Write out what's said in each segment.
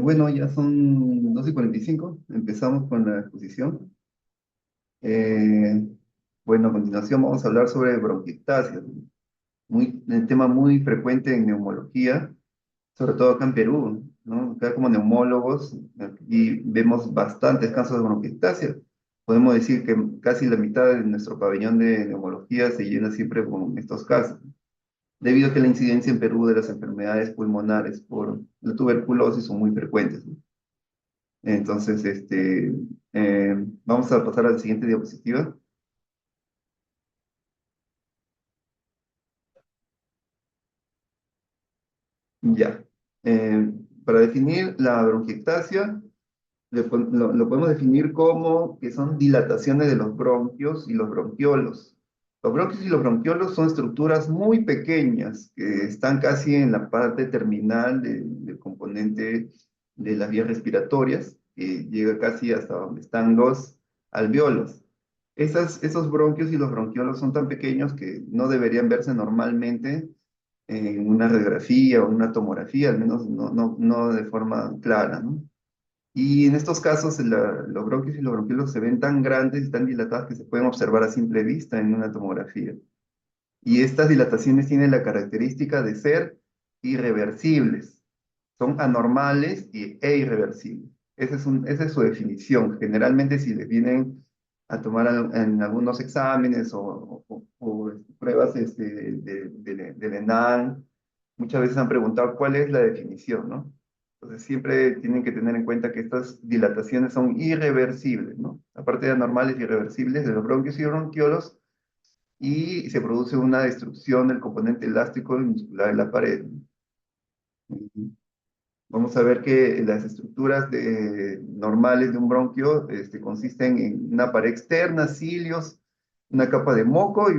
Bueno, ya son 12:45. Empezamos con la exposición. Eh, bueno, a continuación vamos a hablar sobre bronquiectasia, un tema muy frecuente en neumología, sobre todo acá en Perú, ¿no? Acá como neumólogos y vemos bastantes casos de bronquiectasia. Podemos decir que casi la mitad de nuestro pabellón de neumología se llena siempre con estos casos, debido a que la incidencia en Perú de las enfermedades pulmonares por la tuberculosis son muy frecuentes, ¿no? Entonces, vamos a pasar a la siguiente diapositiva. Ya. Eh, para definir la bronquiectasia, lo podemos definir como que son dilataciones de los bronquios y los bronquiolos. Los bronquios y los bronquiolos son estructuras muy pequeñas que están casi en la parte terminal del componente de las vías respiratorias, que llega casi hasta donde están los alveolos. Esos bronquios y los bronquiolos son tan pequeños que no deberían verse normalmente en una radiografía o una tomografía, al menos no de forma clara, ¿no? Y en estos casos los bronquios y los bronquiolos se ven tan grandes y tan dilatados que se pueden observar a simple vista en una tomografía. Y estas dilataciones tienen la característica de ser irreversibles. Son anormales e irreversibles. Esa es su definición. Generalmente si les vienen a tomar en algunos exámenes o pruebas del ENAN, muchas veces han preguntado cuál es la definición, ¿no? Entonces siempre tienen que tener en cuenta que estas dilataciones son irreversibles, ¿no? Aparte de anormales, irreversibles de los bronquios y bronquiolos, y se produce una destrucción del componente elástico y muscular de la pared. Vamos a ver que las estructuras normales de un bronquio consisten en una pared externa, cilios, una capa de moco y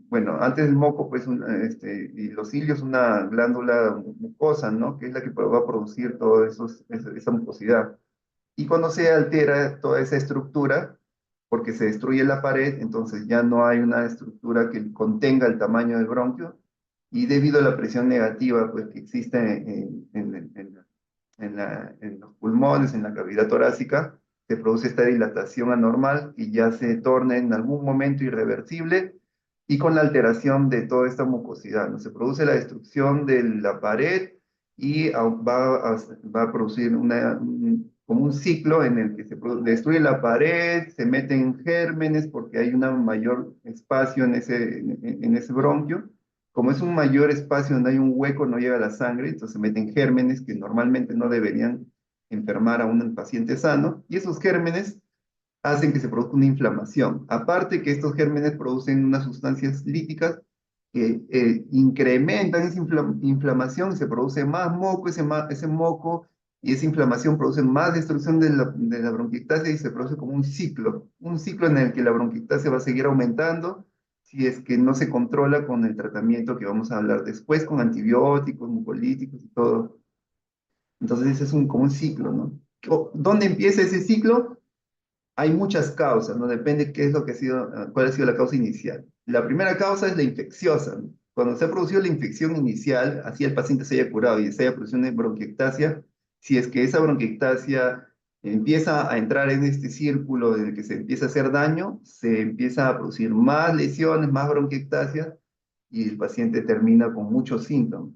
bueno, antes del moco, pues, y los cilios, una glándula mucosa, ¿no? Que es la que va a producir toda esa mucosidad. Y cuando se altera toda esa estructura, porque se destruye la pared, entonces ya no hay una estructura que contenga el tamaño del bronquio, y debido a la presión negativa pues, que existe en los pulmones, en la cavidad torácica, se produce esta dilatación anormal y ya se torna en algún momento irreversible y con la alteración de toda esta mucosidad, ¿no? Se produce la destrucción de la pared y va a producir como un ciclo en el que destruye la pared, se meten gérmenes porque hay un mayor espacio en ese bronquio. Como es un mayor espacio donde hay un hueco, no llega la sangre, entonces se meten gérmenes que normalmente no deberían enfermar a un paciente sano, y esos gérmenes hacen que se produzca una inflamación. Aparte que estos gérmenes producen unas sustancias líticas que incrementan esa inflamación y se produce más moco, ese moco y esa inflamación produce más destrucción de la bronquiectasia y se produce como un ciclo en el que la bronquiectasia va a seguir aumentando si es que no se controla con el tratamiento que vamos a hablar después, con antibióticos, mucolíticos y todo. Entonces ese es como un ciclo, ¿no? ¿Dónde empieza ese ciclo? Hay muchas causas, ¿no? Depende qué es lo que ha sido, cuál ha sido la causa inicial. La primera causa es la infecciosa, ¿no? Cuando se ha producido la infección inicial, así el paciente se haya curado y se haya producido una bronquiectasia, si es que esa bronquiectasia empieza a entrar en este círculo en el que se empieza a hacer daño, se empieza a producir más lesiones, más bronquiectasia, y el paciente termina con muchos síntomas.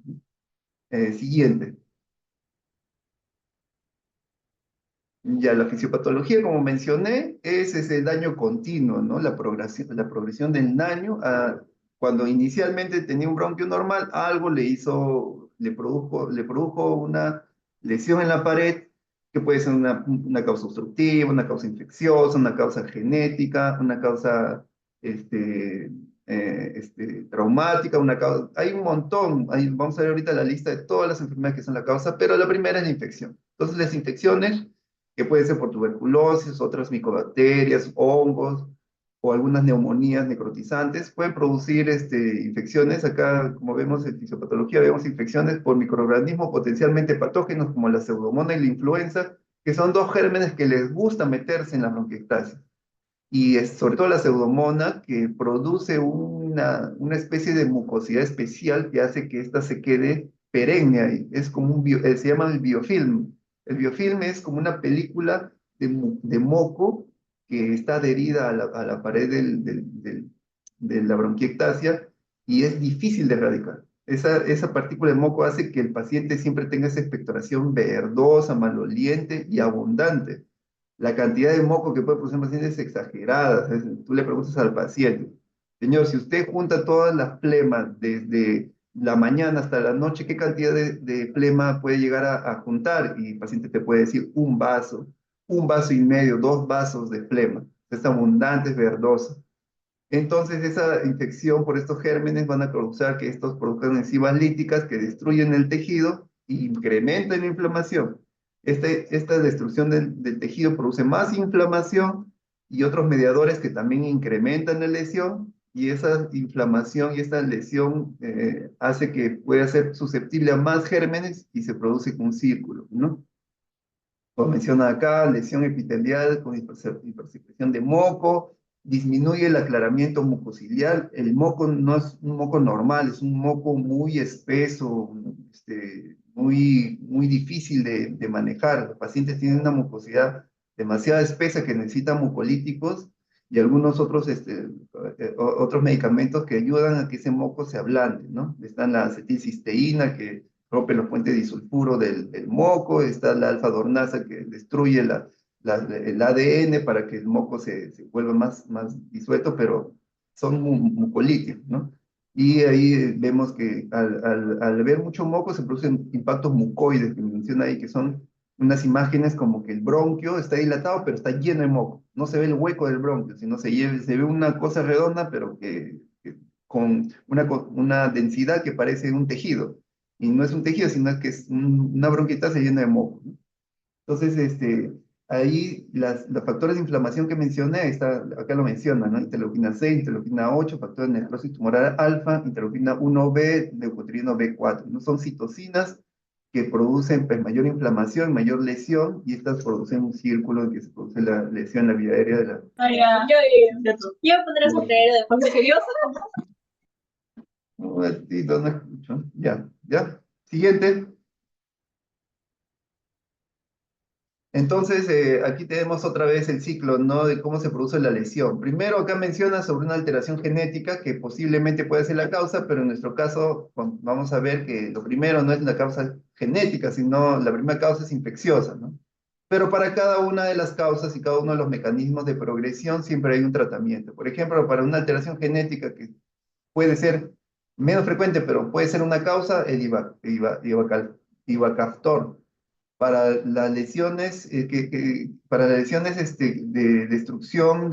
Siguiente. Ya la fisiopatología, como mencioné, es ese daño continuo, ¿no? La progresión del daño. Cuando inicialmente tenía un bronquio normal, algo le produjo una lesión en la pared, que puede ser una causa obstructiva, una causa infecciosa, una causa genética, una causa este, traumática, hay un montón. Vamos a ver ahorita la lista de todas las enfermedades que son la causa, pero la primera es la infección. Entonces, las infecciones que puede ser por tuberculosis, otras micobacterias, hongos o algunas neumonías necrotizantes, pueden producir infecciones. Acá, como vemos en fisiopatología, vemos infecciones por microorganismos potencialmente patógenos como la pseudomonas y la influenza, que son dos gérmenes que les gusta meterse en la bronquiectasia. Y es sobre todo la pseudomonas que produce una especie de mucosidad especial que hace que ésta se quede perenne ahí, es como se llama el biofilm. El biofilm es como una película de moco que está adherida a la pared de la bronquiectasia y es difícil de erradicar. Esa partícula de moco hace que el paciente siempre tenga esa expectoración verdosa, maloliente y abundante. La cantidad de moco que puede producir un paciente es exagerada. Tú le preguntas al paciente, señor, si usted junta todas las flemas desde la mañana hasta la noche, ¿qué cantidad de flema puede llegar a juntar? Y el paciente te puede decir un vaso y medio, dos vasos de flema. Es abundante, es verdosa. Entonces, esa infección por estos gérmenes van a causar que estos produzcan enzimas líticas que destruyen el tejido e incrementan la inflamación. Esta destrucción del tejido produce más inflamación y otros mediadores que también incrementan la lesión, y esa inflamación y esta lesión hace que pueda ser susceptible a más gérmenes y se produce un círculo, ¿no? Como menciona acá, lesión epitelial con hipersecreción de moco, disminuye el aclaramiento mucociliar. El moco no es un moco normal, es un moco muy espeso, muy difícil de manejar. Los pacientes tienen una mucosidad demasiado espesa que necesitan mucolíticos y algunos otros, otros medicamentos que ayudan a que ese moco se ablande, ¿no? Están la acetilcisteína, que rompe los puentes disulfuro del moco, está la alfa-dornasa que destruye el ADN para que el moco se vuelva más disuelto, pero son mucolíticos, ¿no? Y ahí vemos que al ver mucho moco se producen impactos mucoides, que menciona ahí, que son unas imágenes como que el bronquio está dilatado, pero está lleno de moco. No se ve el hueco del bronquio, sino se ve una cosa redonda, pero con una densidad que parece un tejido. Y no es un tejido, sino que es una bronquita se llena de moco, ¿no? Entonces, ahí los factores de inflamación que mencioné, acá lo menciona, ¿no? Interleuquina 6, interleuquina 8, factor de necrosis tumoral alfa, interleuquina 1B, leucotrieno B4, ¿no? Son citocinas que producen pues, mayor inflamación, mayor lesión, y estas producen un círculo en que se produce la lesión en la vía aérea de la... Ah, ya. Yo pondré sombrero de forma curiosa. Un ratito, no escucho. Ya, ya. Siguiente. Entonces, aquí tenemos otra vez el ciclo, ¿no? De cómo se produce la lesión. Primero, acá menciona sobre una alteración genética que posiblemente puede ser la causa, pero en nuestro caso vamos a ver que lo primero no es la causa genética, sino la primera causa es infecciosa, ¿no? Pero para cada una de las causas y cada uno de los mecanismos de progresión siempre hay un tratamiento. Por ejemplo, para una alteración genética que puede ser menos frecuente, pero puede ser una causa, el ivacaftor para las lesiones, para las lesiones de destrucción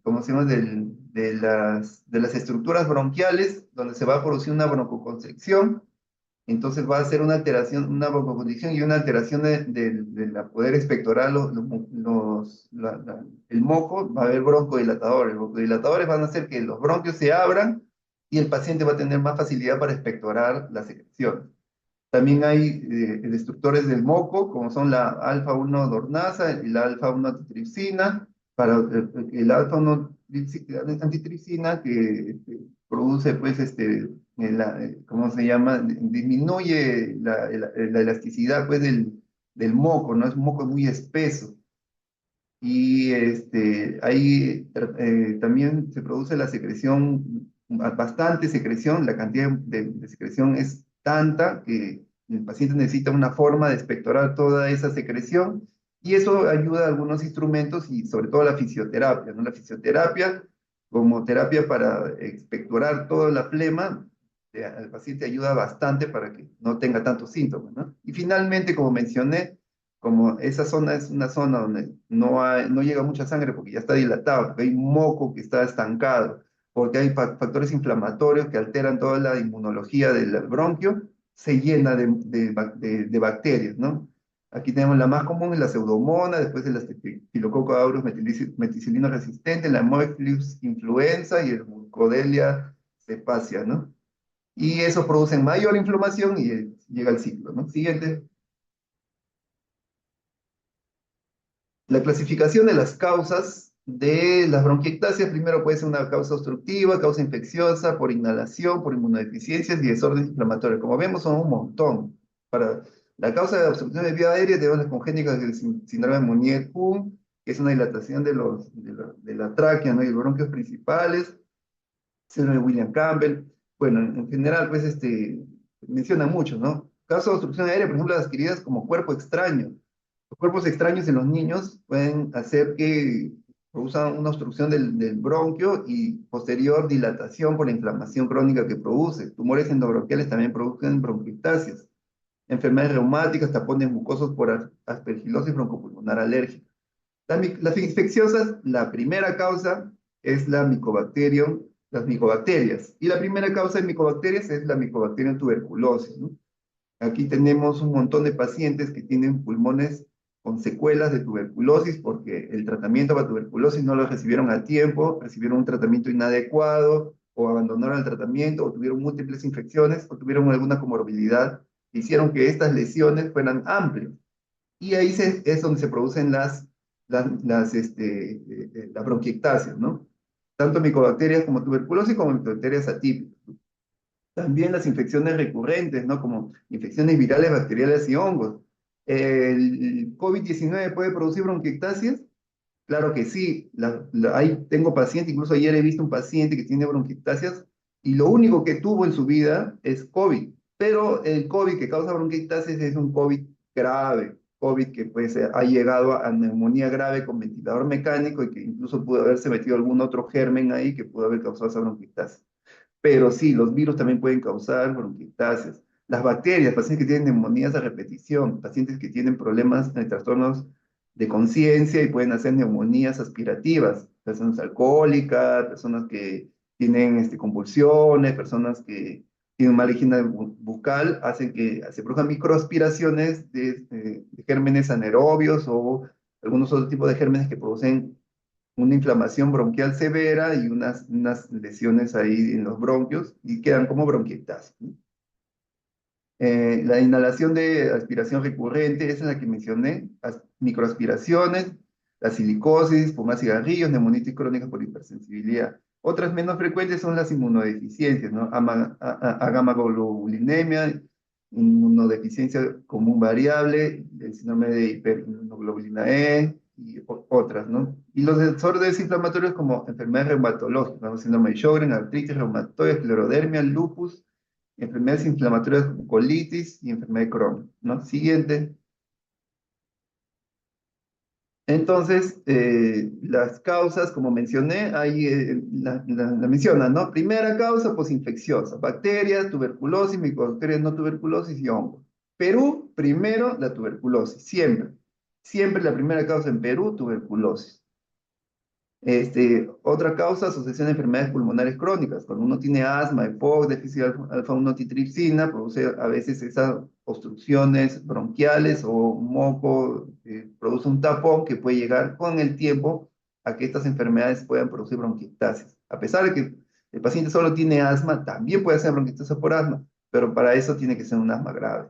¿cómo se llama? De las estructuras bronquiales, donde se va a producir una broncoconstricción, entonces va a ser una alteración, una broncoconstricción y una alteración de la poder expectorar el moco, va a haber broncodilatadores. Los broncodilatadores van a hacer que los bronquios se abran y el paciente va a tener más facilidad para expectorar las secreciones. También hay destructores del moco, como son la alfa-1 dornasa y la alfa-1 antitripsina. Para el alfa-1 antitripsina que produce, pues, ¿cómo se llama? Disminuye la elasticidad, pues, del moco, ¿no? Es un moco muy espeso. Y ahí también se produce la secreción, bastante secreción, la cantidad de secreción es tanta que el paciente necesita una forma de expectorar toda esa secreción y eso ayuda a algunos instrumentos y sobre todo la fisioterapia, ¿no? La fisioterapia como terapia para expectorar toda la flema, al paciente ayuda bastante para que no tenga tantos síntomas, ¿no? Y finalmente, como mencioné, como esa zona es una zona donde no llega mucha sangre porque ya está dilatado, porque hay moco que está estancado, porque hay factores inflamatorios que alteran toda la inmunología del bronquio, se llena de bacterias, ¿no? Aquí tenemos la más común, es la pseudomonas, después el Staphylococcus aureus meticilino resistente, la Haemophilus influenza y el Burkholderia cepacia, ¿no? Y eso produce mayor inflamación y llega el ciclo, ¿no? Siguiente. La clasificación de las causas de las bronquiectasias, primero puede ser una causa obstructiva, causa infecciosa, por inhalación, por inmunodeficiencias y desórdenes inflamatorios. Como vemos, son un montón. Para la causa de obstrucción de vía aérea tenemos las congénicas del síndrome de Meniere-Kuhn, que es una dilatación de la tráquea, ¿no? Y los bronquios principales, síndrome de William Campbell. Bueno, en general, pues, menciona mucho, ¿no? Casos de obstrucción aérea, por ejemplo, las adquiridas como cuerpo extraño. Los cuerpos extraños en los niños pueden hacer que produzcan una obstrucción del bronquio y posterior dilatación por la inflamación crónica que produce. Tumores endobronquiales también producen bronquiectasias. Enfermedades reumáticas, tapones mucosos por aspergilosis broncopulmonar alérgica. Las infecciosas, la primera causa es las micobacterias. Y la primera causa de micobacterias es la Mycobacterium tuberculosis, ¿no? Aquí tenemos un montón de pacientes que tienen pulmones con secuelas de tuberculosis porque el tratamiento para tuberculosis no lo recibieron a tiempo, recibieron un tratamiento inadecuado o abandonaron el tratamiento o tuvieron múltiples infecciones o tuvieron alguna comorbilidad que hicieron que estas lesiones fueran amplias. Y ahí es donde se producen las bronquiectasias, ¿no? Tanto micobacterias como tuberculosis como micobacterias atípicas. También las infecciones recurrentes, ¿no? Como infecciones virales, bacteriales y hongos. ¿El COVID-19 puede producir bronquiectasias? Claro que sí. Ahí tengo pacientes, incluso ayer he visto un paciente que tiene bronquiectasias y lo único que tuvo en su vida es COVID. Pero el COVID que causa bronquiectasias es un COVID grave. COVID que pues ha llegado a neumonía grave con ventilador mecánico y que incluso pudo haberse metido algún otro germen ahí que pudo haber causado esa bronquiectasia. Pero sí, los virus también pueden causar bronquiectasias. Las bacterias, pacientes que tienen neumonías a repetición, pacientes que tienen problemas de trastornos de conciencia y pueden hacer neumonías aspirativas, personas alcohólicas, personas que tienen convulsiones, personas que tienen mala higiene bucal, hacen que se produzcan microaspiraciones de gérmenes anaerobios o algunos otros tipos de gérmenes que producen una inflamación bronquial severa y unas lesiones ahí en los bronquios y quedan como bronquiectasias, ¿no? La inhalación de aspiración recurrente, esa es la que mencioné, microaspiraciones, la silicosis, fumar cigarrillos, neumonitis crónica por hipersensibilidad. Otras menos frecuentes son las inmunodeficiencias, ¿no? Agamaglobulinemia, inmunodeficiencia común variable, el síndrome de hiperinmunoglobulina E y otras, ¿no? Y los desórdenes inflamatorios como enfermedades reumatológicas, ¿no? Síndrome de Sjögren, artritis reumatoide, esclerodermia, lupus, enfermedades inflamatorias como colitis y enfermedad de Crohn, ¿no? Siguiente. Entonces, las causas, como mencioné, ahí la mencionan, ¿no? Primera causa, pues infecciosa, bacterias, tuberculosis, micobacterias no tuberculosis y hongos. Perú, primero la tuberculosis, siempre. Siempre la primera causa en Perú, tuberculosis. Otra causa, asociación de enfermedades pulmonares crónicas. Cuando uno tiene asma, EPOC, déficit de alfa-1 produce a veces esas obstrucciones bronquiales o moco, produce un tapón que puede llegar con el tiempo a que estas enfermedades puedan producir bronquiectasias. A pesar de que el paciente solo tiene asma, también puede hacer bronquiectasia por asma, pero para eso tiene que ser un asma grave,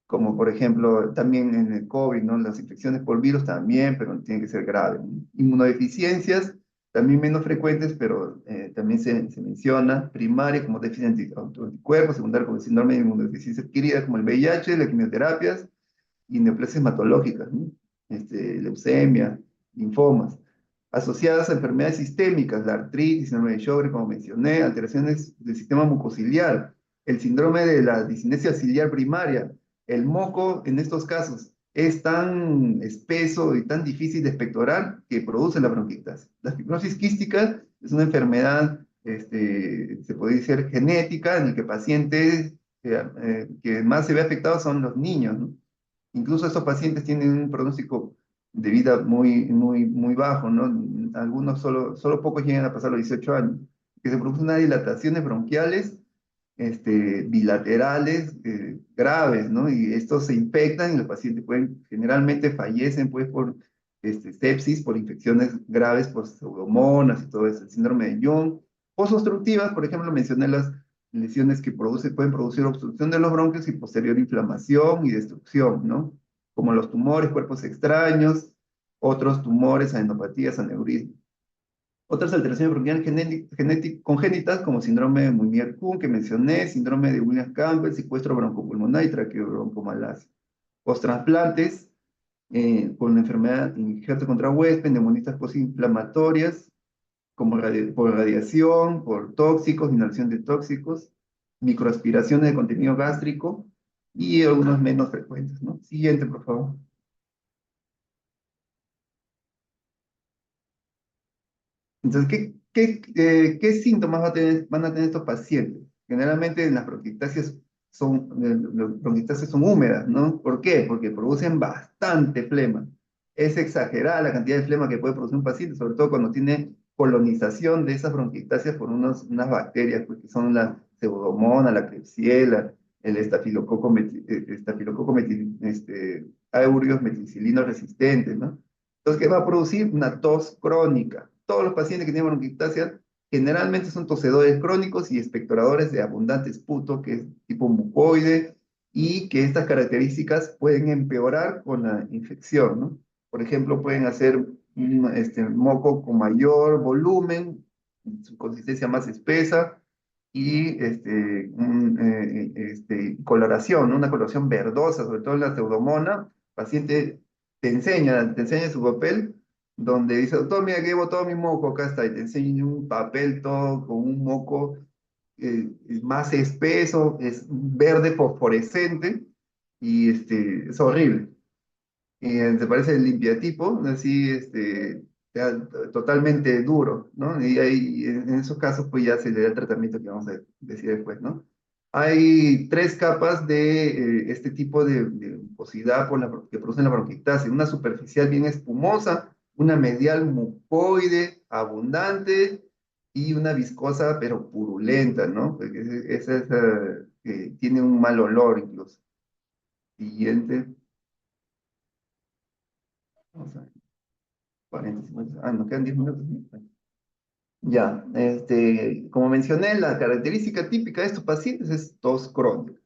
como por ejemplo también en el COVID, ¿no? Las infecciones por virus también, pero tiene que ser grave, ¿no? Inmunodeficiencias, también menos frecuentes, pero también se menciona, primaria como déficit de anticuerpos, secundaria como el síndrome de inmunodeficiencia adquirida, como el VIH, las quimioterapias y neoplasias hematológicas, ¿no? Leucemia, linfomas. Asociadas a enfermedades sistémicas, la artritis, síndrome de Sjögren, como mencioné, alteraciones del sistema mucociliar, el síndrome de la discinesia ciliar primaria, el moco en estos casos es tan espeso y tan difícil de expectorar que produce la bronquitis. La fibrosis quística es una enfermedad, se puede decir genética, en el que pacientes que más se ve afectados son los niños, ¿no? Incluso estos pacientes tienen un pronóstico de vida muy, muy, muy bajo, ¿no? Algunos solo pocos llegan a pasar los 18 años, que se producen unas dilataciones bronquiales bilaterales graves, ¿no? Y estos se infectan y los pacientes generalmente fallecen pues por sepsis, por infecciones graves, por pseudomonas y todo eso, el síndrome de Young. Posobstructivas, por ejemplo, mencioné las lesiones que pueden producir obstrucción de los bronquios y posterior inflamación y destrucción, ¿no? Como los tumores, cuerpos extraños, otros tumores, adenopatías, aneurismas. Otras alteraciones bronquiales congénitas, como síndrome de Meniere-Kuhn, que mencioné, síndrome de Williams-Campbell, secuestro broncopulmonar y traqueobroncomalacia. Post-trasplantes, con la enfermedad injerto contra huésped, neumonías postinflamatorias, como por radiación, por tóxicos, inhalación de tóxicos, microaspiraciones de contenido gástrico y algunos menos frecuentes, ¿no? Siguiente, por favor. Entonces, ¿qué síntomas van a tener estos pacientes? Generalmente las las bronquiectasias son húmedas, ¿no? ¿Por qué? Porque producen bastante flema. Es exagerada la cantidad de flema que puede producir un paciente, sobre todo cuando tiene colonización de esas bronquiectasias por unas bacterias, pues, que son la pseudomonas, la Klebsiella, el estafilococo aureus meticilino resistente, ¿no? Entonces, ¿qué va a producir? Una tos crónica. Todos los pacientes que tienen bronquiectasia generalmente son tosedores crónicos y expectoradores de abundante esputo, que es tipo mucoide, y que estas características pueden empeorar con la infección, ¿no? Por ejemplo, pueden hacer un moco con mayor volumen, su consistencia más espesa, y coloración, ¿no? Una coloración verdosa, sobre todo en la pseudomona. Paciente te enseña su papel, donde dice, doctor, mira que llevo todo mi moco, acá está, y te enseña un papel todo con un moco más espeso, es verde fosforescente, y es horrible. Te parece el limpiatipo, así, ya totalmente duro, ¿no? Y ahí, en esos casos, pues ya se le da el tratamiento que vamos a decir después, ¿no? Hay tres capas de este tipo de mucosidad que producen la bronquiectasis. Una superficial bien espumosa, una medial mucoide, abundante, y una viscosa pero purulenta, ¿no? Porque esa es, que tiene un mal olor incluso. Siguiente. Vamos a ver. 40, 50, nos quedan 10 minutos. Ya, como mencioné, la característica típica de estos pacientes es tos crónica.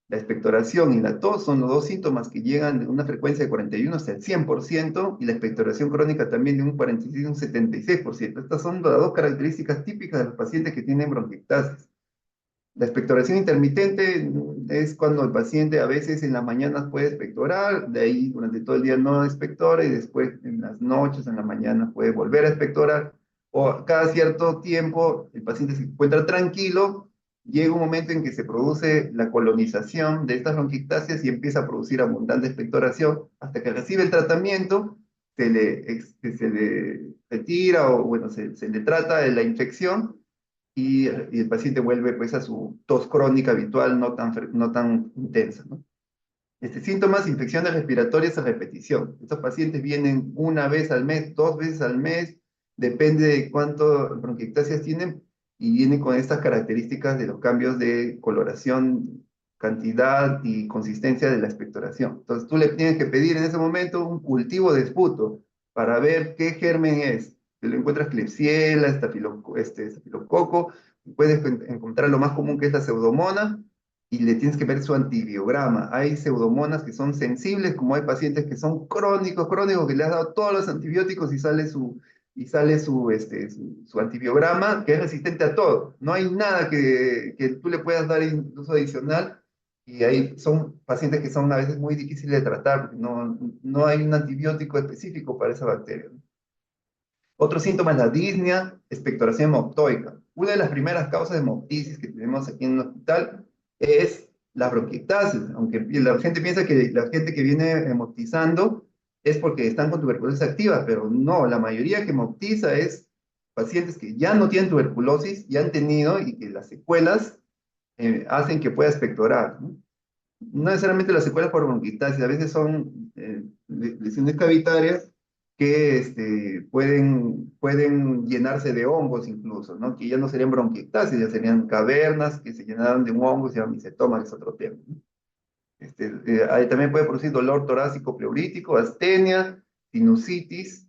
La expectoración y la tos son los dos síntomas que llegan de una frecuencia de 41 hasta el 100%, y la expectoración crónica también de un 46 y un 76%. Estas son las dos características típicas de los pacientes que tienen bronquiectasis. La expectoración intermitente es cuando el paciente a veces en las mañanas puede expectorar, de ahí durante todo el día no expectora, y después en las noches, en la mañana puede volver a expectorar, o cada cierto tiempo el paciente se encuentra tranquilo, llega un momento en que se produce la colonización de estas bronquiectasias y empieza a producir abundante expectoración hasta que recibe el tratamiento, se le retira, o bueno, se le trata de la infección, y el paciente vuelve pues a su tos crónica habitual, no tan intensa, ¿no? Síntomas, infecciones respiratorias a repetición. Estos pacientes vienen una vez al mes, dos veces al mes, depende de cuánto bronquiectasias tienen, y vienen con estas características de los cambios de coloración, cantidad y consistencia de la expectoración. Entonces tú le tienes que pedir en ese momento un cultivo de esputo para ver qué germen es. Si lo encuentras Klebsiella, estafilococo, puedes encontrar lo más común, que es la pseudomona, y le tienes que ver su antibiograma. Hay pseudomonas que son sensibles, como hay pacientes que son crónicos, crónicos, que le has dado todos los antibióticos y sale su antibiograma, que es resistente a todo. No hay nada que tú le puedas dar incluso adicional, y ahí son pacientes que son a veces muy difíciles de tratar, porque no hay un antibiótico específico para esa bacteria, ¿no? Otro síntoma es la disnea, expectoración hemoptoica. Una de las primeras causas de hemoptisis que tenemos aquí en el hospital es la bronquiectasis, aunque la gente piensa que la gente que viene hemoptizando es porque están con tuberculosis activa, pero no, la mayoría que hemoptiza es pacientes que ya no tienen tuberculosis, ya han tenido, y que las secuelas hacen que pueda expectorar, ¿no? No necesariamente las secuelas por bronquiectasis, a veces son lesiones cavitarias que pueden llenarse de hongos incluso, ¿no? Que ya no serían bronquiectasis, ya serían cavernas que se llenaron de un hongo, se llama micetoma, que es otro tema, ¿no? Ahí también puede producir dolor torácico pleurítico, astenia, sinusitis,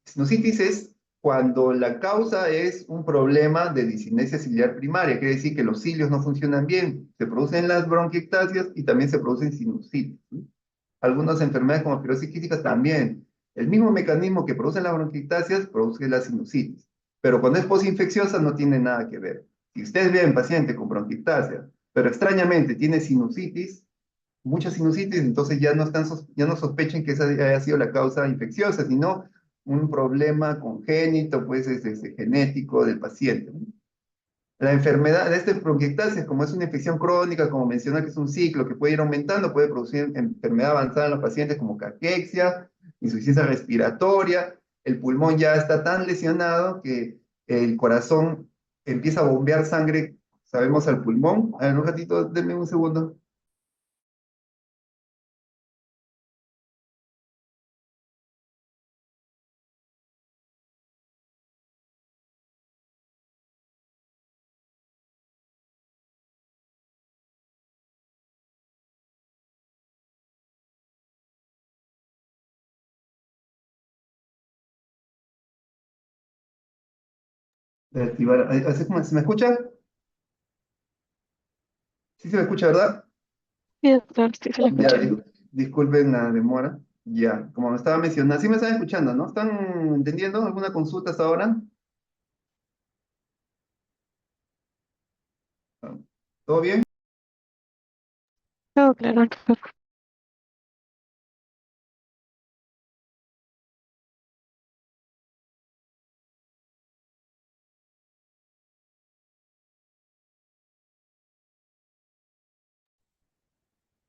sinusitis es cuando la causa es un problema de discinesia ciliar primaria, quiere decir que los cilios no funcionan bien, se producen las bronquiectasias y también se producen sinusitis, ¿no? Algunas enfermedades como fibrosis quística también El mismo mecanismo que produce las bronquiectasias produce la sinusitis, pero cuando es posinfecciosa no tiene nada que ver. Si ustedes ven paciente con bronquiectasia, pero extrañamente tiene sinusitis, mucha sinusitis, entonces ya no sospechen que esa haya sido la causa infecciosa, sino un problema congénito, pues genético del paciente, ¿no? La enfermedad de esta bronquiectasis, como es una infección crónica, como menciona que es un ciclo que puede ir aumentando, puede producir enfermedad avanzada en los pacientes como caquexia, insuficiencia respiratoria, el pulmón ya está tan lesionado que el corazón empieza a bombear sangre, sabemos, al pulmón. A ver, un ratito, denme un segundo. De activar. ¿Se me escucha? Sí se me escucha, ¿verdad? Sí, doctor, sí se lo Ya, escucha. disculpen la demora. Ya, como me estaba mencionando, sí me están escuchando, ¿no? ¿Están entendiendo alguna consulta hasta ahora? ¿Todo bien? Todo claro, doctor.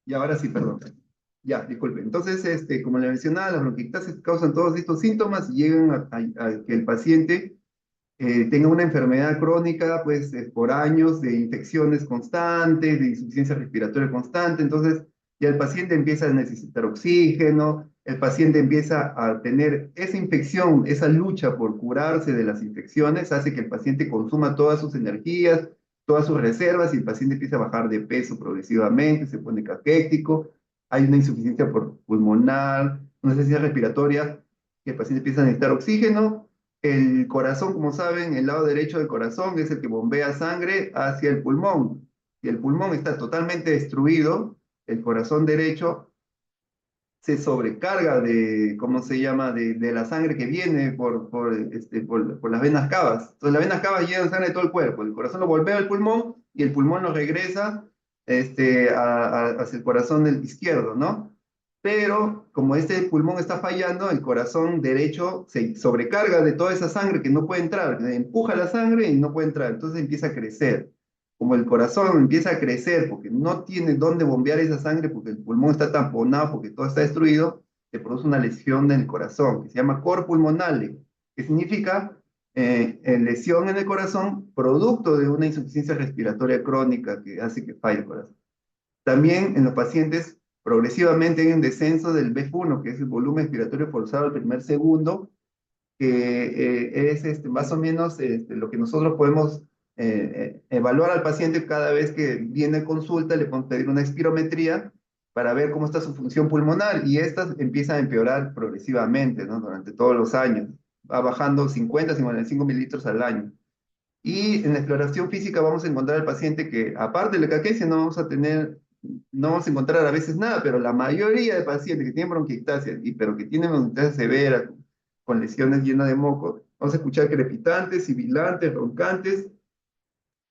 Y ahora sí, perdón. Ya, disculpen. Entonces, como le mencionaba, las bronquiectasis causan todos estos síntomas y llegan a que el paciente tenga una enfermedad crónica, pues, por años de infecciones constantes, de insuficiencia respiratoria constante. Entonces, ya el paciente empieza a necesitar oxígeno, el paciente empieza a tener esa infección, esa lucha por curarse de las infecciones, hace que el paciente consuma todas sus energías, todas sus reservas, y el paciente empieza a bajar de peso progresivamente, se pone caquético, hay una insuficiencia pulmonar, una insuficiencia respiratoria, que el paciente empieza a necesitar oxígeno. El corazón, como saben, el lado derecho del corazón es el que bombea sangre hacia el pulmón. Si el pulmón está totalmente destruido, el corazón derecho se sobrecarga de, ¿cómo se llama?, de la sangre que viene por las venas cavas. Entonces las venas cavas llevan sangre de todo el cuerpo. El corazón lo bombea al pulmón y el pulmón lo regresa hacia el corazón del izquierdo, ¿no? Pero como este pulmón está fallando, el corazón derecho se sobrecarga de toda esa sangre que no puede entrar, empuja la sangre y no puede entrar, entonces empieza a crecer. Como el corazón empieza a crecer porque no tiene dónde bombear esa sangre, porque el pulmón está tamponado, porque todo está destruido, se produce una lesión en el corazón que se llama cor pulmonale, que significa lesión en el corazón producto de una insuficiencia respiratoria crónica que hace que falle el corazón. También en los pacientes progresivamente hay un descenso del BF1, que es el volumen expiratorio forzado al primer segundo, que es más o menos lo que nosotros podemos evaluar al paciente cada vez que viene a consulta, le podemos pedir una espirometría para ver cómo está su función pulmonar, y esta empieza a empeorar progresivamente, ¿no? Durante todos los años. Va bajando 50-55 mililitros al año. Y en la exploración física vamos a encontrar al paciente que, aparte de la caquesia, no vamos a encontrar a veces nada, pero la mayoría de pacientes que tienen bronquiectasia, pero que tienen bronquiectasia severa, con lesiones llenas de moco, vamos a escuchar crepitantes, sibilantes, roncantes.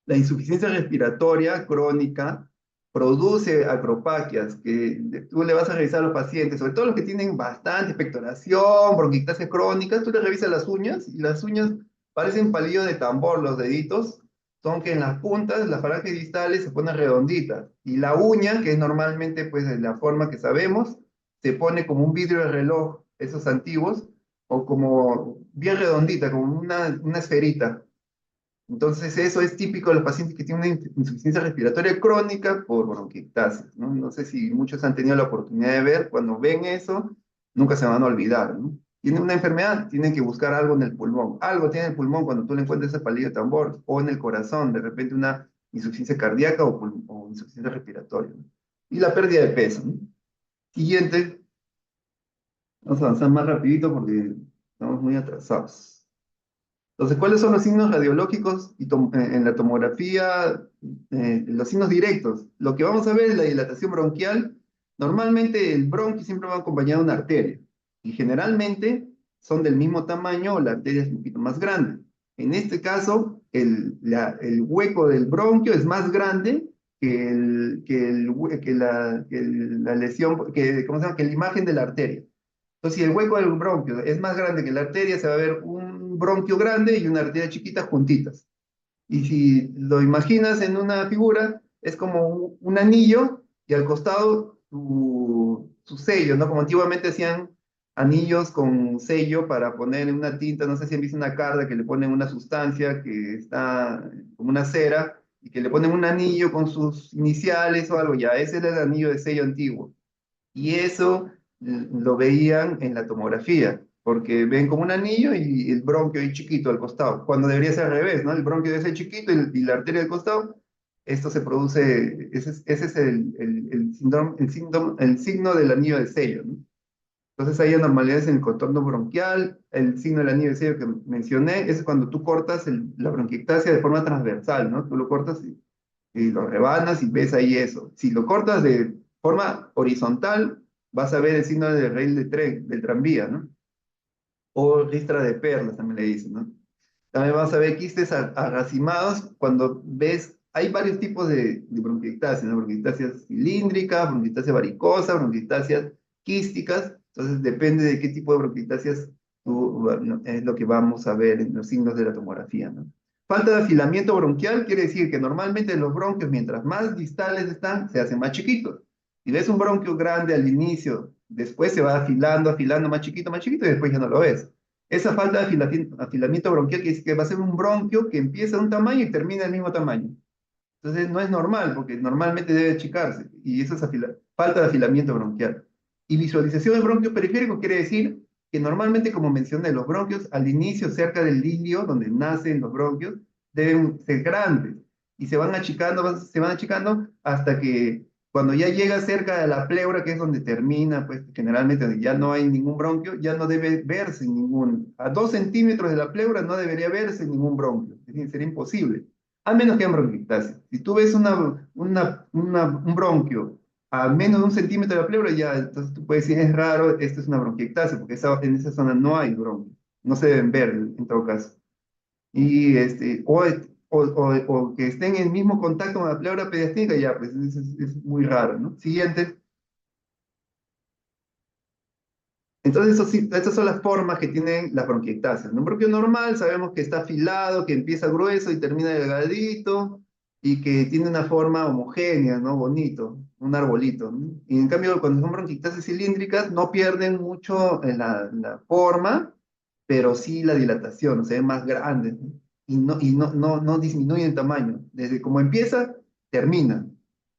La insuficiencia respiratoria crónica produce acropaquias, que tú le vas a revisar a los pacientes, sobre todo los que tienen bastante expectoración, bronquiectasia crónica, tú le revisas las uñas y las uñas parecen palillos de tambor, los deditos, son que en las puntas, las falanges distales se ponen redonditas, y la uña, que es normalmente pues de la forma que sabemos, se pone como un vidrio de reloj, esos antiguos, o como bien redondita, como una esferita. Entonces, eso es típico de los pacientes que tienen una insuficiencia respiratoria crónica por bronquiectasis, ¿no? No sé si muchos han tenido la oportunidad de ver, cuando ven eso, nunca se van a olvidar, ¿no? Tienen una enfermedad, tienen que buscar algo en el pulmón. Algo tiene en el pulmón cuando tú le encuentras ese palillo de tambor, o en el corazón, de repente una insuficiencia cardíaca o insuficiencia respiratoria, ¿no? Y la pérdida de peso, ¿no? Siguiente, vamos a avanzar más rapidito porque estamos muy atrasados. Entonces, ¿cuáles son los signos radiológicos en la tomografía? Los signos directos. Lo que vamos a ver es la dilatación bronquial. Normalmente el bronquio siempre va acompañado de una arteria. y generalmente son del mismo tamaño o la arteria es un poquito más grande. En este caso, el hueco del bronquio es más grande que la lesión, ¿cómo se llama? Que la imagen de la arteria. Entonces, si el hueco del bronquio es más grande que la arteria, se va a ver un bronquio grande y una arteria chiquita juntitas. Y si lo imaginas en una figura, es como un anillo y al costado su sello, ¿no? Como antiguamente hacían anillos con sello para poner en una tinta, no sé si han visto una carta que le ponen una sustancia que está como una cera y que le ponen un anillo con sus iniciales o algo, ya, ese era el anillo de sello antiguo. Y eso lo veían en la tomografía, porque ven como un anillo y el bronquio ahí chiquito al costado, cuando debería ser al revés, ¿no? El bronquio debe ser chiquito y la arteria del costado, esto se produce, ese es el signo del anillo de sello, ¿no? Entonces hay anormalidades en el contorno bronquial, el signo del anillo de sello que mencioné, es cuando tú cortas la bronquiectasia de forma transversal, ¿no? Tú lo cortas y lo rebanas y ves ahí eso. Si lo cortas de forma horizontal, vas a ver el signo del rail de tren, del tranvía, ¿no? O ristra de perlas, también le dicen, ¿no? También vas a ver quistes arracimados cuando ves, hay varios tipos de bronquiectasia, ¿no? Bronquiectasia cilíndrica, bronquiectasia varicosa, bronquiectasias quísticas, entonces depende de qué tipo de bronquiectasias bueno, es lo que vamos a ver en los signos de la tomografía, ¿no? Falta de afilamiento bronquial quiere decir que normalmente los bronquios, mientras más distales están, se hacen más chiquitos. Si ves un bronquio grande al inicio, después se va afilando, afilando más chiquito y después ya no lo ves. Esa falta de afilamiento bronquial quiere decir que va a ser un bronquio que empieza de un tamaño y termina del mismo tamaño. Entonces no es normal, porque normalmente debe achicarse, y eso es falta de afilamiento bronquial. Y visualización del bronquio periférico quiere decir que normalmente, como mencioné, los bronquios al inicio, cerca del ilio, donde nacen los bronquios, deben ser grandes, y se van achicando hasta que cuando ya llega cerca de la pleura, que es donde termina, pues generalmente donde ya no hay ningún bronquio, ya no debe verse a 2 centímetros de la pleura no debería verse ningún bronquio, es decir, sería imposible a menos que haya bronquiectasia. Si tú ves un bronquio a menos de 1 centímetro de la pleura, ya, entonces tú puedes decir, es raro, esto es una bronquiectasia, porque en esa zona no hay bronquio, no se deben ver en todo caso. Y o que estén en el mismo contacto con la pleura pediastínica, ya, pues es muy raro, ¿no? Siguiente. Entonces, estas son las formas que tienen las bronquiectasias. Un bronquio normal sabemos que está afilado, que empieza grueso y termina delgadito, y que tiene una forma homogénea, ¿no? Bonito, un arbolito, ¿no? Y en cambio, cuando son bronquiectasias cilíndricas, no pierden mucho en la forma, pero sí la dilatación, o sea, es más grande, ¿no? Y no disminuye en tamaño. Desde como empieza, termina.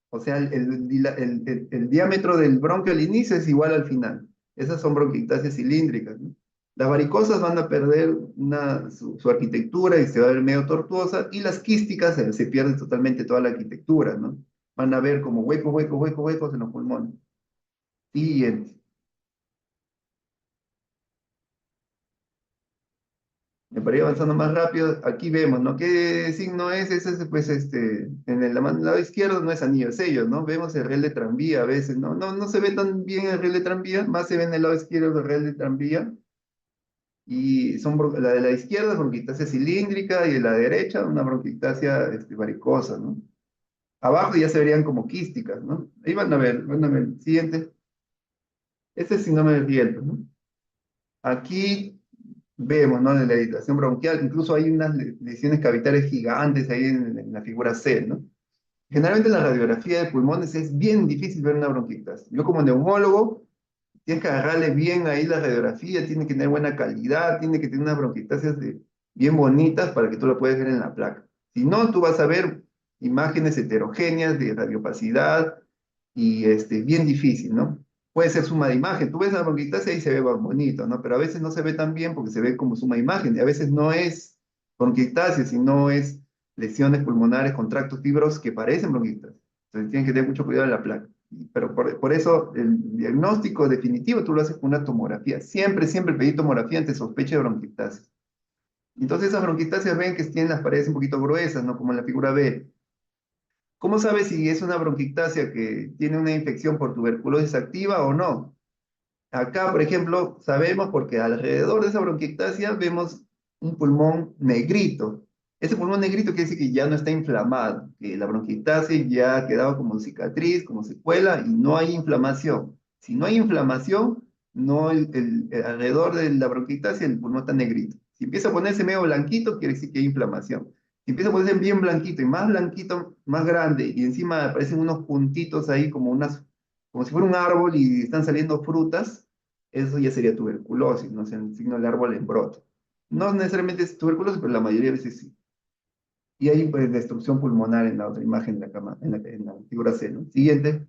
O sea, el diámetro del bronquio al inicio es igual al final. Esas son bronquiectasias cilíndricas, ¿no? Las varicosas van a perder su arquitectura y se va a ver medio tortuosa, y las quísticas se pierde totalmente toda la arquitectura, ¿no? Van a ver como huecos en los pulmones. Siguiente. Para ir avanzando más rápido, aquí vemos, ¿no? ¿Qué signo es? Ese es, pues, en el lado izquierdo no es anillo de sello, ¿no? Vemos el riel de tranvía a veces, ¿no? No se ve tan bien el riel de tranvía, más se ve en el lado izquierdo el riel de tranvía, y la de la izquierda es bronquiectasia cilíndrica y de la derecha una bronquiectasia varicosa, ¿no? Abajo ya se verían como quísticas, ¿no? Ahí van a ver, siguiente. Este es síndrome de Riel, pues, ¿no? Aquí vemos, ¿no? En la dilatación bronquial, incluso hay unas lesiones cavitarias gigantes ahí en la figura C, ¿no? Generalmente en la radiografía de pulmones es bien difícil ver una bronquiectasia. Yo como neumólogo, tienes que agarrarle bien ahí la radiografía, tiene que tener buena calidad, tiene que tener unas bronquiectasias bien bonitas para que tú lo puedas ver en la placa. Si no, tú vas a ver imágenes heterogéneas de radiopacidad y bien difícil, ¿no? Puede ser suma de imagen. Tú ves la bronquiectasia y se ve bonito, ¿no? Pero a veces no se ve tan bien porque se ve como suma de imagen. Y a veces no es bronquiectasia, sino es lesiones pulmonares con tractos fibrosos que parecen bronquiectasia. Entonces tienes que tener mucho cuidado en la placa. Pero por eso el diagnóstico definitivo tú lo haces con una tomografía. Siempre pedir tomografía ante sospecha de bronquiectasia. Entonces esas bronquiectasias ven que tienen las paredes un poquito gruesas, ¿no? Como en la figura B. ¿Cómo sabes si es una bronquiectasia que tiene una infección por tuberculosis activa o no? Acá, por ejemplo, sabemos porque alrededor de esa bronquiectasia vemos un pulmón negrito. Ese pulmón negrito quiere decir que ya no está inflamado, que la bronquiectasia ya ha quedado como cicatriz, como secuela y no hay inflamación. Si no hay inflamación, no alrededor de la bronquiectasia el pulmón está negrito. Si empieza a ponerse medio blanquito, quiere decir que hay inflamación. Si empieza a ponerse bien blanquito, más grande, y encima aparecen unos puntitos ahí como si fuera un árbol y están saliendo frutas, eso ya sería tuberculosis, ¿no? O sea, el signo del árbol en brote. No necesariamente es tuberculosis, pero la mayoría de veces sí. Y hay pues, destrucción pulmonar en la otra imagen, en la, cama, en la figura C, ¿no? Siguiente.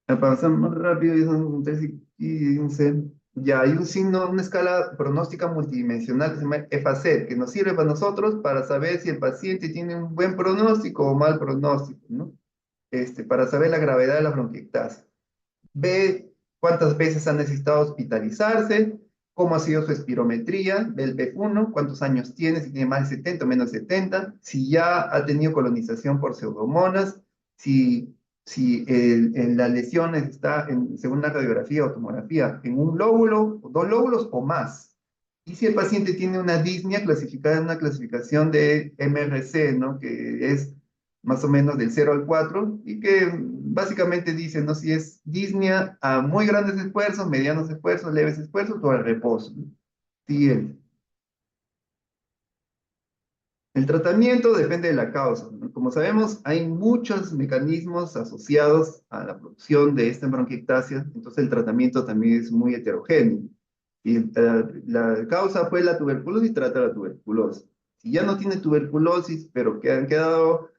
Avanzamos más rápido, y son un 3 y un C. Ya hay un signo, una escala pronóstica multidimensional que se llama EFACET, que nos sirve para nosotros para saber si el paciente tiene un buen pronóstico o mal pronóstico, ¿no? Para saber la gravedad de la bronquiectasis. Ve cuántas veces ha necesitado hospitalizarse, cómo ha sido su espirometría, ve el PEF1, cuántos años tiene, si tiene más de 70 o menos de 70, si ya ha tenido colonización por pseudomonas, si la lesión está, según la radiografía o tomografía, en un lóbulo, o dos lóbulos o más. Y si el paciente tiene una disnea clasificada en una clasificación de MRC, ¿no? Que es más o menos del 0 al 4 y que básicamente dice, ¿no? Si es disnea a muy grandes esfuerzos, medianos esfuerzos, leves esfuerzos o al reposo, ¿no? Siguiente. El tratamiento depende de la causa, ¿no? Como sabemos, hay muchos mecanismos asociados a la producción de esta bronquiectasia, entonces el tratamiento también es muy heterogéneo. Y la causa fue la tuberculosis, trata la tuberculosis. Si ya no tiene tuberculosis, pero que han quedado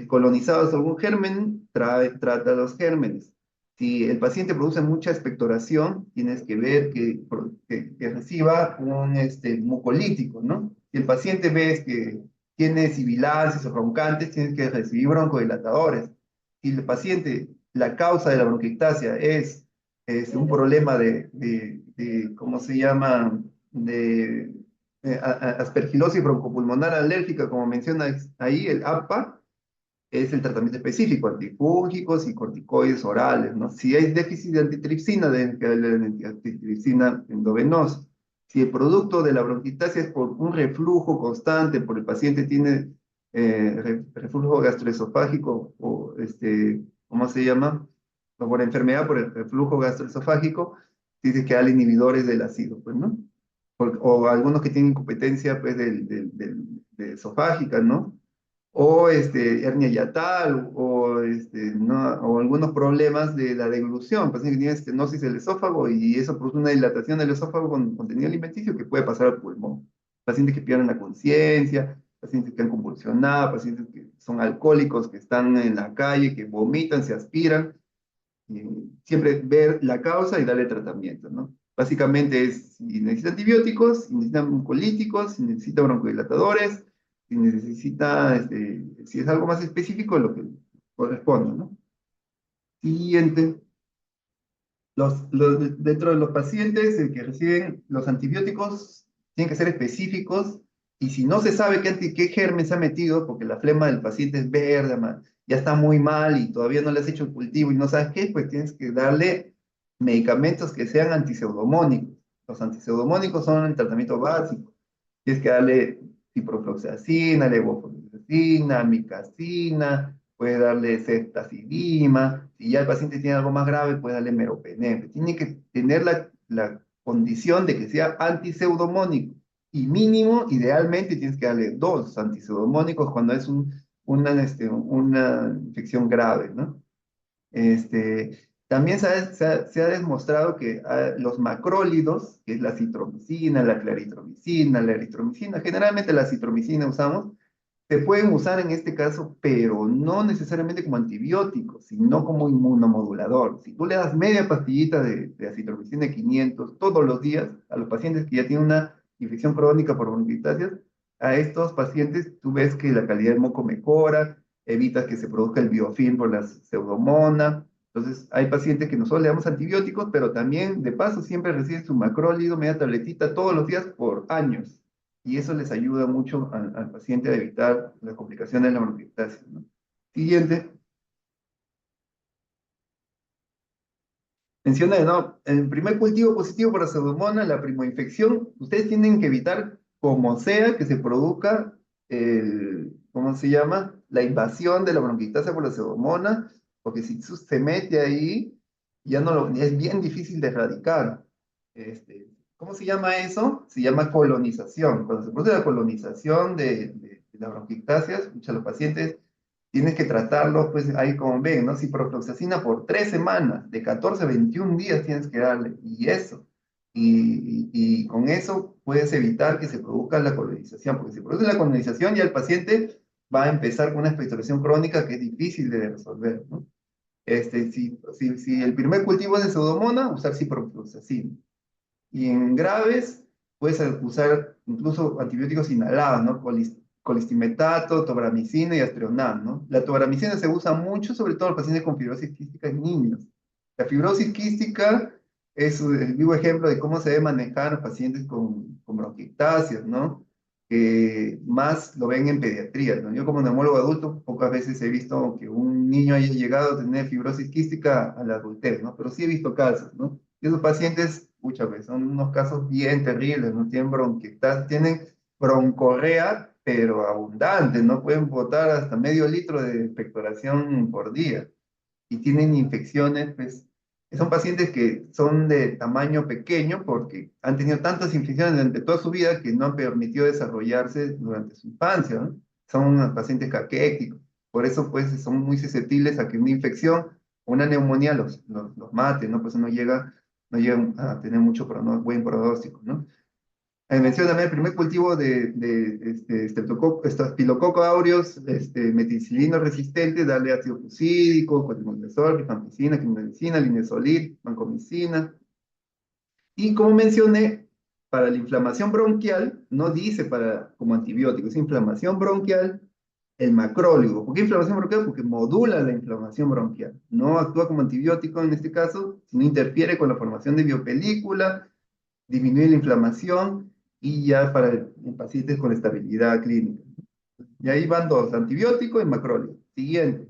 colonizados algún germen, trata los gérmenes. Si el paciente produce mucha expectoración, tienes que ver que reciba un mucolítico, ¿no? Si el paciente ves que tiene sibilancias o roncantes, tienes que recibir broncodilatadores. Si el paciente, la causa de la bronquiectasia es un problema ¿cómo se llama? Aspergilosis broncopulmonar alérgica, como menciona ahí, el APA, es el tratamiento específico, antifúngicos y corticoides orales, ¿no? Si hay déficit de antitripsina, deben que darle antitripsina endovenosa. Si el producto de la bronquitasia es por un reflujo constante, por el paciente tiene reflujo gastroesofágico o ¿cómo se llama? O por enfermedad por el reflujo gastroesofágico, dice que hay inhibidores del ácido, pues, ¿no? O algunos que tienen incompetencia, pues, de esofágica, ¿no? O hernia yatal, ¿no? O algunos problemas de la deglución, paciente que tiene estenosis del esófago y eso produce una dilatación del esófago con contenido alimenticio que puede pasar al pulmón. Pacientes que pierden la conciencia, pacientes que han convulsionado, pacientes que son alcohólicos, que están en la calle, que vomitan, se aspiran. Siempre ver la causa y darle tratamiento, ¿no? Básicamente es si necesita antibióticos, si necesita oncolíticos, si necesita broncodilatadores, si necesita, si es algo más específico, lo que corresponde, ¿no? Siguiente. Dentro de los pacientes que reciben los antibióticos, tienen que ser específicos y si no se sabe qué germen se ha metido, porque la flema del paciente es verde, ya está muy mal y todavía no le has hecho el cultivo y no sabes qué, pues tienes que darle medicamentos que sean antiseudomónicos. Los antiseudomónicos son el tratamiento básico. Tienes que darle ciprofloxacina, levofloxacina, amicacina, puedes darle ceftazidima. Si ya el paciente tiene algo más grave, puedes darle meropenem. Tiene que tener la condición de que sea antiseudomónico. Y mínimo, idealmente, tienes que darle dos antiseudomónicos cuando es una infección grave, ¿no? También se ha demostrado que los macrólidos, que es la citromicina, la claritromicina, la eritromicina, generalmente la citromicina usamos, se pueden usar en este caso, pero no necesariamente como antibiótico, sino como inmunomodulador. Si tú le das media pastillita de acitromicina 500 todos los días a los pacientes que ya tienen una infección crónica por bronquiectasias, a estos pacientes tú ves que la calidad del moco mejora, evitas que se produzca el biofilm por la pseudomonas. Entonces, hay pacientes que nosotros le damos antibióticos, pero también, de paso, siempre reciben su macrólido, media tabletita todos los días por años y eso les ayuda mucho al paciente a evitar las complicaciones de la bronquiectasis, ¿no? Siguiente. mencioné, ¿no? El primer cultivo positivo para Pseudomonas, la primoinfección, ustedes tienen que evitar como sea que se produzca ¿cómo se llama? La invasión de la bronquiectasia por la Pseudomonas, porque si se mete ahí, ya no lo, es bien difícil de erradicar. ¿Cómo se llama eso? Se llama colonización. Cuando se produce la colonización de la bronquiectasia, escucha, los pacientes tienes que tratarlo, pues ahí como ven, ¿no? Ciprofloxacina por 3 semanas, de 14 a 21 días tienes que darle, y eso. Y con eso puedes evitar que se produzca la colonización, porque si produce la colonización ya el paciente va a empezar con una expectoración crónica que es difícil de resolver, ¿no? Si el primer cultivo es de Pseudomonas, usar ciprofloxacina. Y en graves, puedes usar incluso antibióticos inhalados, ¿no? Colistimetato, tobramicina y aztreonam, ¿no? La tobramicina se usa mucho, sobre todo en pacientes con fibrosis quística en niños. La fibrosis quística es el vivo ejemplo de cómo se debe manejar pacientes con bronquiectasias, ¿no? Que más lo ven en pediatría, ¿no? Yo como neumólogo adulto pocas veces he visto que un niño haya llegado a tener fibrosis quística a la adultez, ¿no? Pero sí he visto casos, ¿no? Y esos pacientes, muchas veces, son unos casos bien terribles, ¿no? Tienen bronquiectasis, tienen broncorrea, pero abundante, ¿no? Pueden botar hasta medio litro de expectoración por día. Y tienen infecciones, pues, son pacientes que son de tamaño pequeño porque han tenido tantas infecciones durante toda su vida que no han permitido desarrollarse durante su infancia, ¿no? Son unos pacientes caquéticos. Por eso, pues, son muy susceptibles a que una infección o una neumonía los mate, ¿no? Pues no llegan a tener mucho buen pronóstico, ¿no? Mencióname el primer cultivo de Staphylococcus aureus, meticilino resistente, darle ácido fucídico, cotrimoxazol, rifampicina, quinidecina, linezolid, vancomicina. Y como mencioné, para la inflamación bronquial, no dice como antibiótico, es inflamación bronquial, el macróligo. ¿Por qué inflamación bronquial? Porque modula la inflamación bronquial. No actúa como antibiótico en este caso, sino interfiere con la formación de biopelícula, disminuye la inflamación y ya para pacientes con estabilidad clínica. Y ahí van dos, antibiótico y macrólido. Siguiente.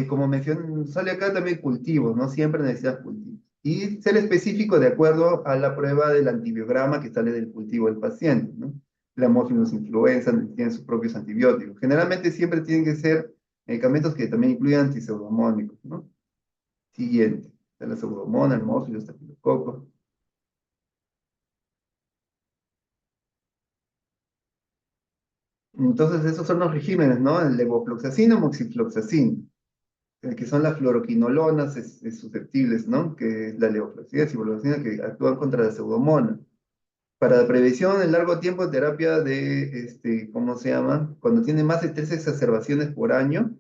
Como mencioné, sale acá también cultivos, ¿no? Siempre necesitas cultivos. Y ser específico de acuerdo a la prueba del antibiograma que sale del cultivo del paciente, ¿no? La Haemophilus influenza tiene sus propios antibióticos. Generalmente siempre tienen que ser medicamentos que también incluyan antiseudomónicos, ¿no? Siguiente. La pseudomona, el Haemophilus, estafilococo. Entonces, esos son los regímenes, ¿no? El levofloxacino, moxifloxacino, que son las fluoroquinolonas susceptibles, ¿no? Que es la levofloxacina, ciprofloxacina, que actúan contra la pseudomonas. Para la prevención en largo tiempo, terapia ¿cómo se llama? Cuando tiene más de 3 exacerbaciones por año,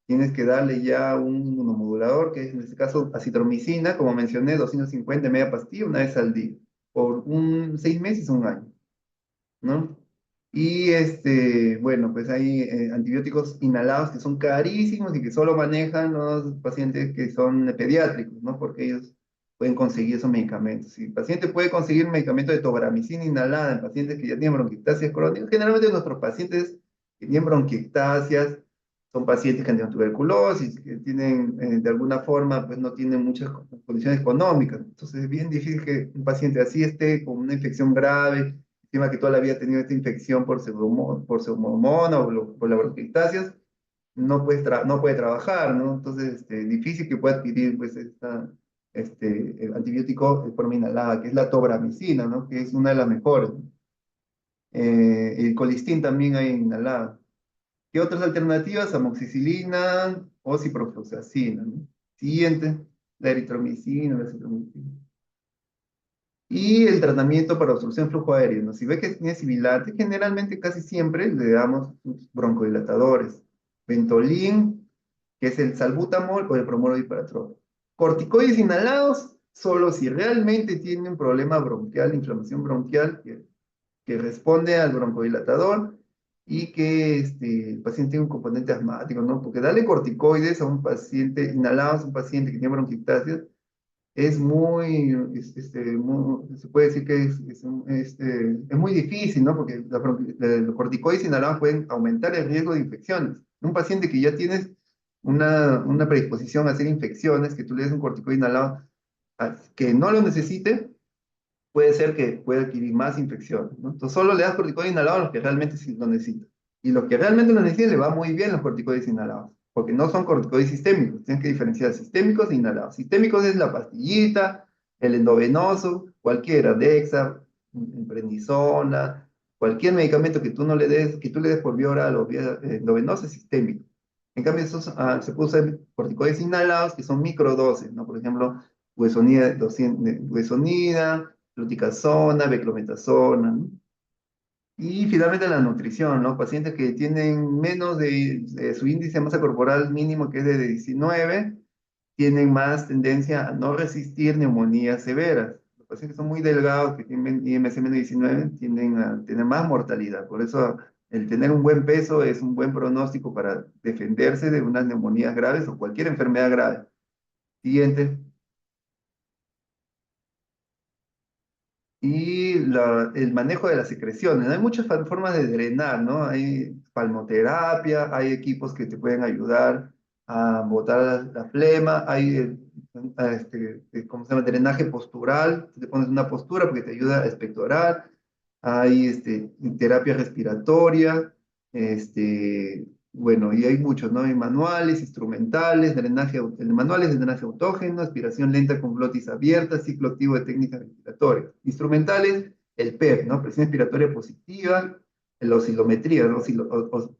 tienes que darle ya un inmunomodulador, que es en este caso acitromicina, como mencioné, 250 media pastilla, una vez al día, por 6 meses o un año, ¿no? Y bueno, pues hay antibióticos inhalados que son carísimos y que solo manejan los pacientes que son pediátricos, ¿no? Porque ellos pueden conseguir esos medicamentos. Si el paciente puede conseguir un medicamento de tobramicina inhalada en pacientes que ya tienen bronquiectasias crónicas, generalmente nuestros pacientes que tienen bronquiectasias son pacientes que han tenido tuberculosis, que tienen, de alguna forma, pues no tienen muchas condiciones económicas. Entonces es bien difícil que un paciente así esté con una infección grave, encima que toda la vida ha tenido esta infección por pseudomonas por la bronquiectasias, no puede trabajar, ¿no? Entonces, difícil que pueda adquirir, pues, el antibiótico de forma inhalada, que es la tobramicina, ¿no? Que es una de las mejores. El colistin también hay inhalado. ¿Qué otras alternativas? Amoxicilina o ciprofloxacina, ¿no? Siguiente, la eritromicina, la citromicina. Y el tratamiento para obstrucción de flujo aéreo, ¿no? Si ve que tiene sibilante, generalmente casi siempre le damos broncodilatadores. Ventolin, que es el salbutamol o el promolo hipertrófico. Corticoides inhalados, solo si realmente tiene un problema bronquial, inflamación bronquial, que responde al broncodilatador y que el paciente tiene un componente asmático, ¿no? Porque darle corticoides a un paciente, inhalados a un paciente que tiene bronquiectasia, es se puede decir que es muy difícil, ¿no? Porque los corticoides inhalados pueden aumentar el riesgo de infecciones. Un paciente que ya tienes una predisposición a hacer infecciones, que tú le des un corticoide inhalado, que no lo necesite, puede ser que pueda adquirir más infecciones, ¿no? Entonces solo le das corticoides inhalados a los que realmente sí lo necesitan. Y los que realmente lo necesitan le va muy bien los corticoides inhalados, porque no son corticoides sistémicos, tienes que diferenciar sistémicos e inhalados. Sistémicos es la pastillita, el endovenoso, cualquiera, Dexa, prednisona, cualquier medicamento que tú no le des, que tú le des por vía oral o vía endovenosa es sistémico. En cambio, se puede usar corticoides inhalados que son microdosis, ¿no? Por ejemplo, huesonida, huesonida, fluticasona, beclometasona, ¿no? Y finalmente la nutrición, ¿no? Pacientes que tienen menos de su índice de masa corporal mínimo, que es de 19, tienen más tendencia a no resistir neumonías severas. Los pacientes que son muy delgados, que tienen IMC menos de 19, tienden a tener más mortalidad. Por eso el tener un buen peso es un buen pronóstico para defenderse de unas neumonías graves o cualquier enfermedad grave. Siguiente. Y el manejo de las secreciones. Hay muchas formas de drenar, ¿no? Hay palmoterapia, hay equipos que te pueden ayudar a botar la flema, hay, ¿cómo se llama? Drenaje postural, te pones una postura porque te ayuda a expectorar, hay terapia respiratoria, bueno, y hay muchos, ¿no? Hay manuales, instrumentales, manuales de drenaje autógeno, aspiración lenta con glotis abierta, ciclo activo de técnicas respiratorias. Instrumentales, el PEP, ¿no? Presión expiratoria positiva, la oscilometría, ¿no?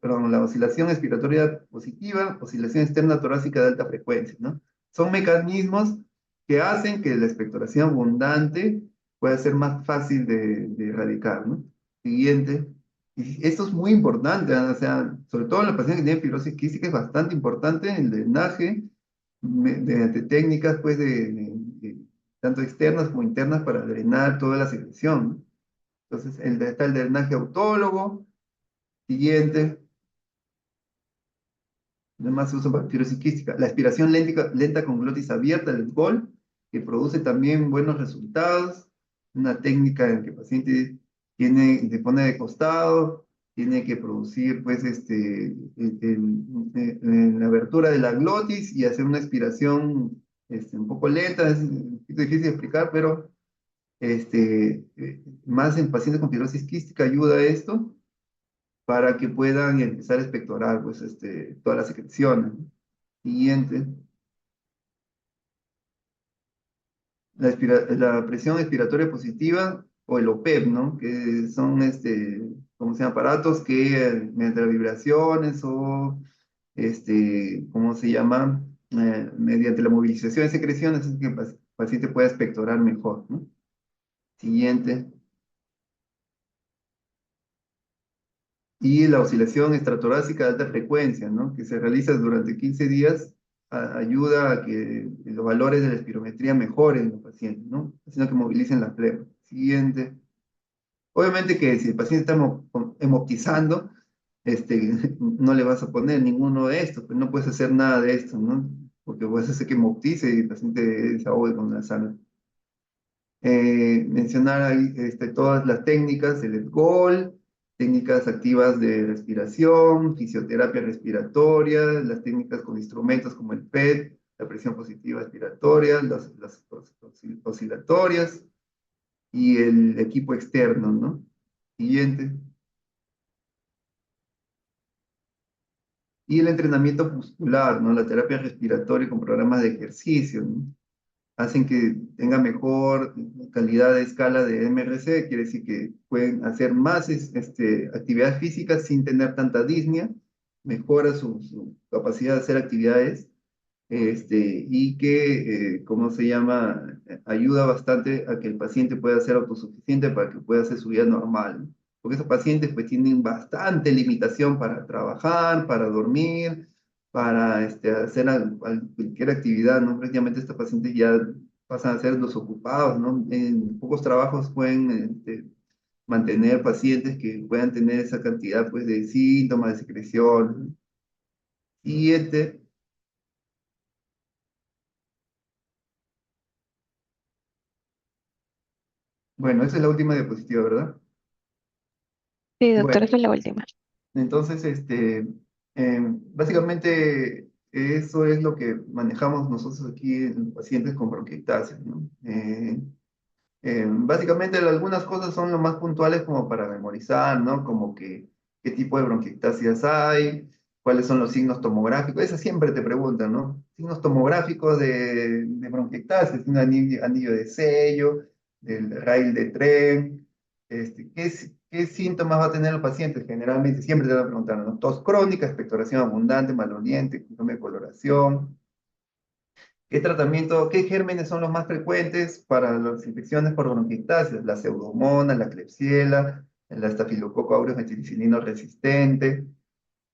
Perdón, la oscilación expiratoria positiva, oscilación externa torácica de alta frecuencia, ¿no? Son mecanismos que hacen que la expectoración abundante puede ser más fácil de erradicar, ¿no? Siguiente. Y esto es muy importante, ¿no? O sea, sobre todo en los pacientes que tienen fibrosis quística es bastante importante el drenaje mediante técnicas, pues, tanto externas como internas para drenar toda la secreción, ¿no? Entonces, está el drenaje autólogo. Siguiente. Además se usa para fibrosis quística. La aspiración lenta con glotis abierta, el SGOL, que produce también buenos resultados. Una técnica en que el paciente se pone de costado, tiene que producir pues, la abertura de la glotis y hacer una aspiración un poco lenta. Es un poquito difícil de explicar, pero más en pacientes con fibrosis quística ayuda a esto para que puedan empezar a expectorar pues, todas las secreciones. Siguiente. La presión expiratoria positiva o el OPEP, ¿no? Que son, ¿cómo se llama? Aparatos que mediante las vibraciones o, ¿cómo se llama? Mediante la movilización de secreciones, es que el paciente pueda expectorar mejor, ¿no? Siguiente. Y la oscilación extratorácica de alta frecuencia, ¿no? Que se realiza durante 15 días, ayuda a que los valores de la espirometría mejoren en los pacientes, ¿no? Haciendo que movilicen la flema. Siguiente. Obviamente que si el paciente está hemoptizando, no le vas a poner ninguno de estos, pues no puedes hacer nada de esto, ¿no? Porque puedes hacer que hemoptice y el paciente desahogue con la sangre. Mencionar ahí todas las técnicas, el EDGOL, técnicas activas de respiración, fisioterapia respiratoria, las técnicas con instrumentos como el PET, la presión positiva expiratoria, las oscilatorias y el equipo externo, ¿no? Siguiente. Y el entrenamiento muscular, ¿no? La terapia respiratoria con programas de ejercicio, ¿no? Hacen que tenga mejor calidad de escala de MRC, quiere decir que pueden hacer más actividades físicas sin tener tanta disnea, mejora su capacidad de hacer actividades, y que, ¿cómo se llama? Ayuda bastante a que el paciente pueda ser autosuficiente para que pueda hacer su vida normal, ¿no? Porque esos pacientes pues tienen bastante limitación para trabajar, para dormir, para hacer cualquier actividad, ¿no? Prácticamente estos pacientes ya pasan a ser los ocupados, ¿no? En pocos trabajos pueden mantener pacientes que puedan tener esa cantidad pues de síntomas, de secreción. Y bueno, esa es la última diapositiva, ¿verdad? Sí, doctor, Bueno, esa es la última. entonces, básicamente Eso es lo que manejamos nosotros aquí en pacientes con bronquiectasia, ¿no? Básicamente algunas cosas son lo más puntuales como para memorizar, ¿no? Como que qué tipo de bronquiectasias hay, cuáles son los signos tomográficos, eso siempre te preguntan, ¿no? Signos tomográficos de bronquiectasia, un anillo de sello, del rail de tren, ¿qué síntomas va a tener el paciente? Generalmente siempre te van a preguntar, ¿no? Tos crónica, expectoración abundante, maloliente, cambio de coloración. ¿Qué tratamiento, qué gérmenes son los más frecuentes para las infecciones por bronquiectasias? La pseudomonas, la Klebsiella, el estafilococo aureus meticilino resistente.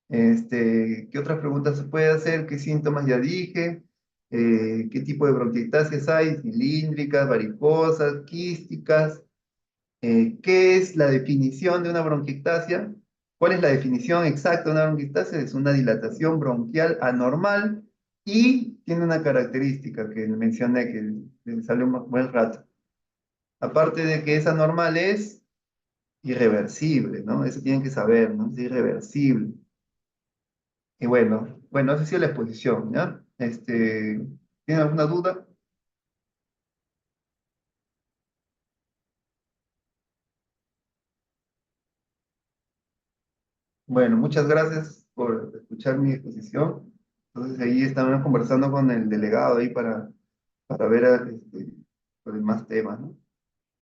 ¿Qué otras preguntas se puede hacer? ¿Qué síntomas ya dije? ¿Qué tipo de bronquiectasias hay? Cilíndricas, varicosas, quísticas. ¿Qué es la definición de una bronquiectasia? ¿Cuál es la definición exacta de una bronquiectasia? Es una dilatación bronquial anormal y tiene una característica que mencioné que le salió un buen rato. Aparte de que es anormal, es irreversible, ¿no? Eso tienen que saber, ¿no? Es irreversible. Y bueno, esa ha sido la exposición, ¿ya? ¿Tienen alguna duda? Bueno, muchas gracias por escuchar mi exposición. Entonces ahí estamos conversando con el delegado ahí para ver los demás temas, ¿no?